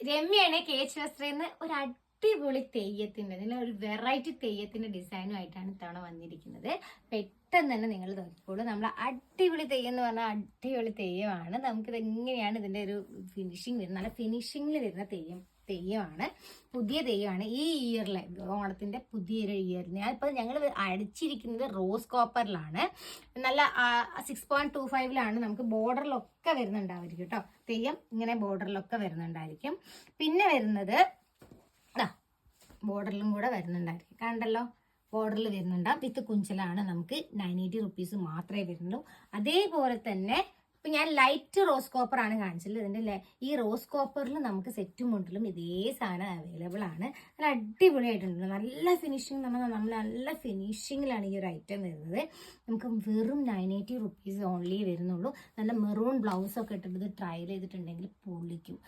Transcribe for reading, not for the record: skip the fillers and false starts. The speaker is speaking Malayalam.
രമ്യാണ് KH വസ്ത്രയിൽ ഒരു അടിപൊളി തെയ്യത്തിന്റെ ഒരു വെറൈറ്റി തെയ്യത്തിന്റെ ഡിസൈനുമായിട്ടാണ് ഇത്തവണ വന്നിരിക്കുന്നത്. പെട്ടെന്ന് തന്നെ നിങ്ങൾ നോക്കിക്കോളൂ. നമ്മൾ അടിപൊളി തെയ്യം എന്ന് പറഞ്ഞാൽ അടിപൊളി തെയ്യമാണ്. നമുക്കിത് എങ്ങനെയാണ് ഇതിന്റെ ഒരു ഫിനിഷിങ് വരുന്നത്, നല്ല ഫിനിഷിങ്ങിൽ വരുന്ന തെയ്യമാണ്. പുതിയ തെയ്യമാണ് ഈ ഇയറിലെ ഓണത്തിന്റെ പുതിയൊരു ഇയർ. ഞാനിപ്പോൾ ഞങ്ങൾ അടിച്ചിരിക്കുന്നത് റോസ് കോപ്പറിലാണ്. നല്ല 6.25 നമുക്ക് ബോർഡറിലൊക്കെ വരുന്നുണ്ടായിരിക്കും കേട്ടോ. തെയ്യം ഇങ്ങനെ ബോർഡറിലൊക്കെ വരുന്നുണ്ടായിരിക്കും. പിന്നെ വരുന്നത് ബോർഡറിലും കൂടെ വരുന്നുണ്ടായിരിക്കും. കണ്ടല്ലോ, ബോർഡറിൽ വരുന്നുണ്ടാവും. വിത്ത് കുഞ്ചലാണ്. നമുക്ക് 980 റുപ്പീസ് മാത്രമേ വരുന്നുള്ളൂ. അതേപോലെ തന്നെ ഇപ്പൊ ഞാൻ ലൈറ്റ് റോസ് കോപ്പർ ആണ് കാണിച്ചത്. ഇതിന്റെ ഈ റോസ് കോപ്പറിൽ നമുക്ക് സെറ്റും മുണ്ടിലും ഇതേ സാധനം അവൈലബിൾ ആണ്. നല്ല അടിപൊളിയായിട്ടുണ്ട്. നല്ല ഫിനിഷിങ് നമ്മൾ നല്ല ഫിനിഷിങ്ങിലാണ് ഈ ഒരു ഐറ്റം വരുന്നത്. നമുക്ക് വെറും 980 റുപ്പീസ് ഓൺലി വരുന്നുള്ളൂ. നല്ല മെറൂൺ ബ്ലൗസ് ഒക്കെ ഇട്ടിട്ട് ട്രയൽ ചെയ്തിട്ടുണ്ടെങ്കിൽ പൊളിക്കും.